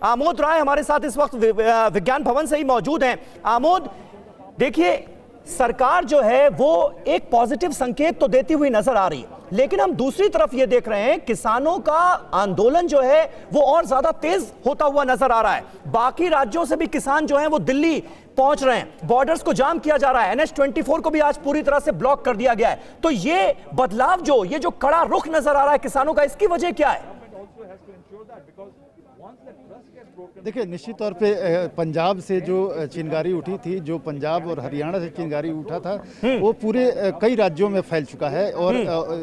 आमोद राय हमारे साथ इस वक्त विज्ञान भवन से ही मौजूद हैं। आमोद, देखिए सरकार जो है वो एक पॉजिटिव संकेत तो देती हुई नजर आ रही है, लेकिन हम दूसरी तरफ ये देख रहे हैं किसानों का आंदोलन जो है वो और ज्यादा तेज होता हुआ नजर आ रहा है। बाकी राज्यों से भी किसान जो हैं वो दिल्ली पहुंच रहे हैं, बॉर्डर्स को जाम किया जा रहा है, NH-24 को भी आज पूरी तरह से ब्लॉक कर दिया गया है। तो ये बदलाव ये जो कड़ा रुख नजर आ रहा है किसानों का, इसकी वजह क्या है? देखिए, निश्चित तौर पे पंजाब से जो चिंगारी उठी थी, जो पंजाब और हरियाणा से चिंगारी उठा था, वो पूरे कई राज्यों में फैल चुका है और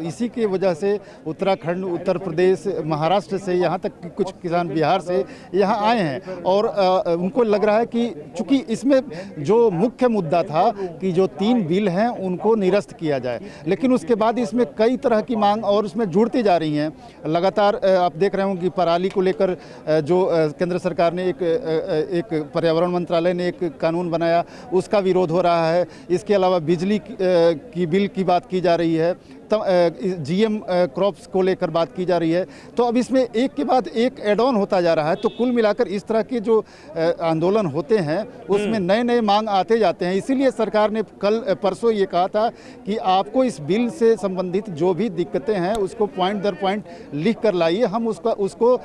इसी की वजह से उत्तराखंड, उत्तर प्रदेश, महाराष्ट्र से यहाँ तक कि कुछ किसान बिहार से यहाँ आए हैं और उनको लग रहा है कि चूंकि इसमें जो मुख्य मुद्दा था कि जो 3 बिल हैं उनको निरस्त किया जाए, लेकिन उसके बाद इसमें कई तरह की मांग और उसमें जुड़ती जा रही हैं। लगातार आप देख रहे हो कि पराली को लेकर जो केंद्र सरकार ने एक पर्यावरण मंत्रालय ने एक कानून बनाया, उसका विरोध हो रहा है। इसके अलावा बिजली की बिल की बात की जा रही है, GM क्रॉप्स को लेकर बात की जा रही है। तो अब इसमें एक के बाद एक एड ऑन होता जा रहा है। तो कुल मिलाकर इस तरह के जो आंदोलन होते हैं उसमें नए नए मांग आते जाते हैं। इसीलिए सरकार ने कल परसों ये कहा था कि आपको इस बिल से संबंधित जो भी दिक्कतें हैं उसको पॉइंट दर पॉइंट लिख कर लाइए, हम उसको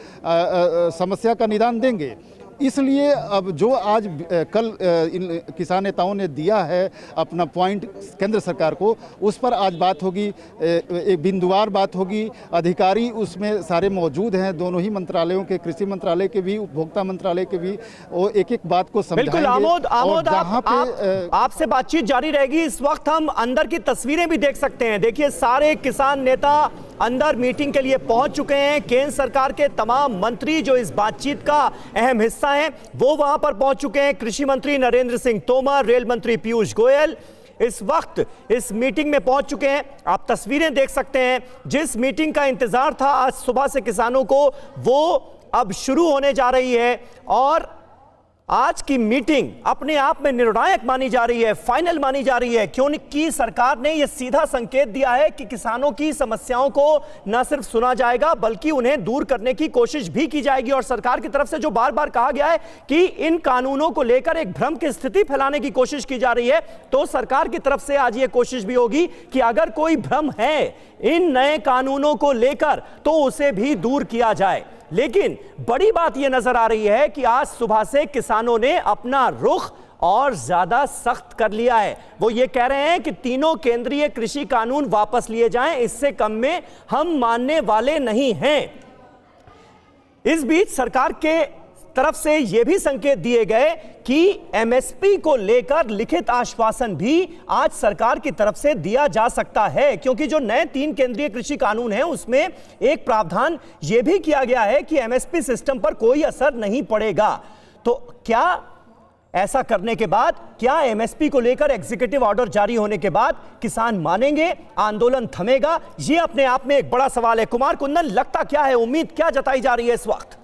समस्या का निदान देंगे। इसलिए अब जो आज कल इन किसान नेताओं ने दिया है अपना पॉइंट केंद्र सरकार को, उस पर आज बात होगी, एक बिंदुवार बात होगी। अधिकारी उसमें सारे मौजूद हैं, दोनों ही मंत्रालयों के, कृषि मंत्रालय के भी, उपभोक्ता मंत्रालय के भी, वो एक एक बात को समझाएंगे। बिल्कुल आमोद, आपसे बातचीत जारी रहेगी। इस वक्त हम अंदर की तस्वीरें भी देख सकते हैं। देखिए, सारे किसान नेता अंदर मीटिंग के लिए पहुंच चुके हैं। केंद्र सरकार के तमाम मंत्री जो इस बातचीत का अहम हिस्सा हैं वो वहां पर पहुंच चुके हैं। कृषि मंत्री नरेंद्र सिंह तोमर, रेल मंत्री पीयूष गोयल इस वक्त इस मीटिंग में पहुंच चुके हैं। आप तस्वीरें देख सकते हैं। जिस मीटिंग का इंतजार था आज सुबह से किसानों को, वो अब शुरू होने जा रही है और आज की मीटिंग अपने आप में निर्णायक मानी जा रही है, फाइनल मानी जा रही है, क्योंकि सरकार ने यह सीधा संकेत दिया है कि किसानों की समस्याओं को न सिर्फ सुना जाएगा बल्कि उन्हें दूर करने की कोशिश भी की जाएगी। और सरकार की तरफ से जो बार बार कहा गया है कि इन कानूनों को लेकर एक भ्रम की स्थिति फैलाने की कोशिश की जा रही है, तो सरकार की तरफ से आज यह कोशिश भी होगी कि अगर कोई भ्रम है इन नए कानूनों को लेकर तो उसे भी दूर किया जाए। लेकिन बड़ी बात यह नजर आ रही है कि आज सुबह से किसानों ने अपना रुख और ज्यादा सख्त कर लिया है। वो ये कह रहे हैं कि तीनों केंद्रीय कृषि कानून वापस लिए जाएं, इससे कम में हम मानने वाले नहीं हैं। इस बीच सरकार के तरफ से यह भी संकेत दिए गए कि MSP को लेकर लिखित आश्वासन भी आज सरकार की तरफ से दिया जा सकता है, क्योंकि जो नए 3 केंद्रीय कृषि कानून हैं उसमें एक प्रावधान यह भी किया गया है कि MSP सिस्टम पर कोई असर नहीं पड़ेगा। तो क्या ऐसा करने के बाद, क्या MSP को लेकर एग्जीक्यूटिव ऑर्डर जारी होने के बाद किसान मानेंगे, आंदोलन थमेगा? यह अपने आप में एक बड़ा सवाल है। कुमार कुंदन, लगता क्या है, उम्मीद क्या जताई जा रही है इस वक्त?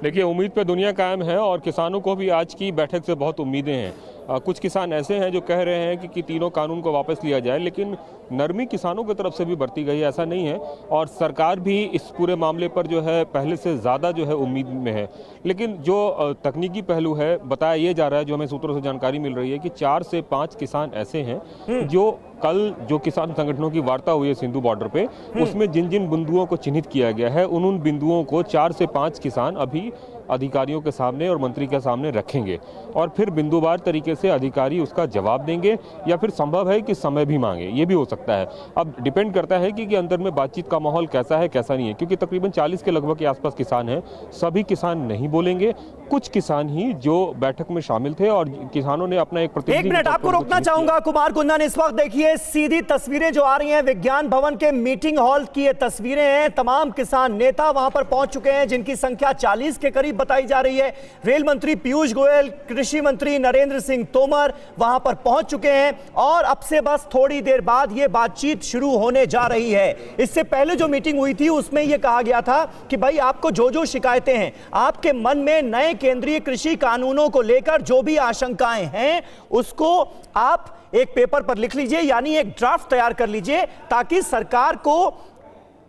देखिए, उम्मीद पे दुनिया कायम है और किसानों को भी आज की बैठक से बहुत उम्मीदें हैं। कुछ किसान ऐसे हैं जो कह रहे हैं कि तीनों कानून को वापस लिया जाए, लेकिन नरमी किसानों की तरफ से भी बरती गई है, ऐसा नहीं है। और सरकार भी इस पूरे मामले पर जो है पहले से ज़्यादा जो है उम्मीद में है। लेकिन जो तकनीकी पहलू है, बताया ये जा रहा है, जो हमें सूत्रों से जानकारी मिल रही है कि 4 से 5 किसान ऐसे हैं जो कल जो किसान संगठनों की वार्ता हुई है सिंधु बॉर्डर पे, उसमें जिन जिन बिंदुओं को चिन्हित किया गया है उन बिंदुओं को 4 से 5 किसान अभी अधिकारियों के सामने और मंत्री के सामने रखेंगे और फिर बिंदुवार तरीके से अधिकारी उसका जवाब देंगे या फिर संभव है कि समय भी मांगे, ये भी हो सकता है। अब डिपेंड करता है कि अंदर में बातचीत का माहौल कैसा है कैसा नहीं है, क्योंकि तकरीबन 40 के लगभग के आसपास किसान हैं। सभी किसान नहीं बोलेंगे, कुछ किसान ही जो बैठक में शामिल थे और किसानों ने अपना एक प्रतिनिधि। 1 मिनट आपको रोकना चाहूंगा कुमार कुंदन। इस वक्त देखिए सीधी तस्वीरें जो आ रही हैं विज्ञान भवन के मीटिंग हॉल की, ये तस्वीरें हैं। तमाम किसान नेता वहां पर पहुंच चुके हैं जिनकी संख्या 40 के करीब बताई जा रही है। रेल मंत्री पीयूष गोयल, कृषि मंत्री नरेंद्र सिंह तोमर वहां पर पहुंच चुके हैं और अब से बस थोड़ी देर बाद यह बातचीत शुरू होने जा रही है। इससे पहले जो मीटिंग हुई थी उसमें यह कहा गया था कि भाई आपको जो जो शिकायतें हैं, आपके मन में नए केंद्रीय कृषि कानूनों को लेकर जो भी आशंकाएं हैं उसको आप एक पेपर पर लिख लीजिए, यानी एक ड्राफ्ट तैयार कर लीजिए ताकि सरकार को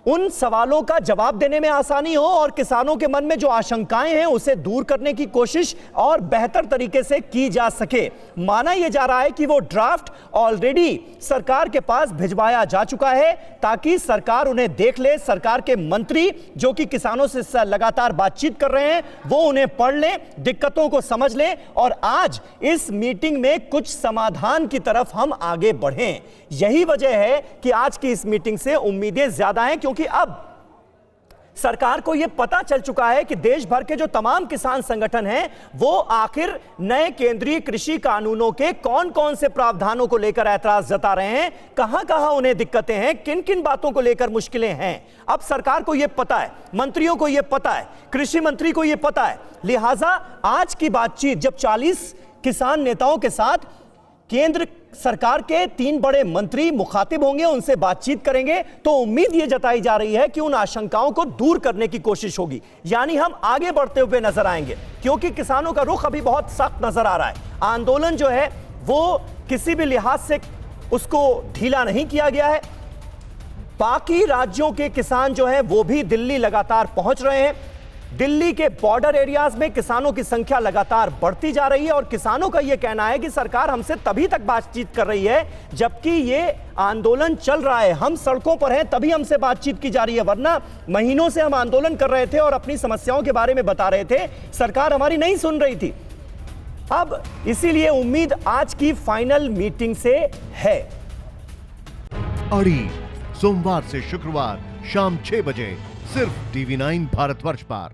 उन सवालों का जवाब देने में आसानी हो और किसानों के मन में जो आशंकाएं हैं उसे दूर करने की कोशिश और बेहतर तरीके से की जा सके। माना यह जा रहा है कि वो ड्राफ्ट ऑलरेडी सरकार के पास भिजवाया जा चुका है ताकि सरकार उन्हें देख ले, सरकार के मंत्री जो कि किसानों से लगातार बातचीत कर रहे हैं वो उन्हें पढ़ लें, दिक्कतों को समझ लें और आज इस मीटिंग में कुछ समाधान की तरफ हम आगे बढ़ें। यही वजह है कि आज की इस मीटिंग से उम्मीदें ज्यादा हैं, क्योंकि अब सरकार को यह पता चल चुका है कि देश भर के जो तमाम किसान संगठन हैं वो आखिर नए केंद्रीय कृषि कानूनों के कौन कौन से प्रावधानों को लेकर ऐतराज जता रहे हैं, कहां कहां उन्हें दिक्कतें हैं, किन किन बातों को लेकर मुश्किलें हैं। अब सरकार को यह पता है, मंत्रियों को यह पता है, कृषि मंत्री को यह पता है। लिहाजा आज की बातचीत जब 40 किसान नेताओं के साथ केंद्र सरकार के 3 बड़े मंत्री मुखातिब होंगे, उनसे बातचीत करेंगे, तो उम्मीद यह जताई जा रही है कि उन आशंकाओं को दूर करने की कोशिश होगी। यानी हम आगे बढ़ते हुए नजर आएंगे, क्योंकि किसानों का रुख अभी बहुत सख्त नजर आ रहा है। आंदोलन जो है वो किसी भी लिहाज से उसको ढीला नहीं किया गया है। बाकी राज्यों के किसान जो है वो भी दिल्ली लगातार पहुंच रहे हैं। दिल्ली के बॉर्डर एरियाज में किसानों की संख्या लगातार बढ़ती जा रही है और किसानों का यह कहना है कि सरकार हमसे तभी तक बातचीत कर रही है जबकि ये आंदोलन चल रहा है, हम सड़कों पर हैं तभी हमसे बातचीत की जा रही है, वरना महीनों से हम आंदोलन कर रहे थे और अपनी समस्याओं के बारे में बता रहे थे, सरकार हमारी नहीं सुन रही थी। अब इसीलिए उम्मीद आज की फाइनल मीटिंग से है। अड़ी सोमवार से शुक्रवार शाम 6 बजे सिर्फ TV9 भारतवर्ष पर।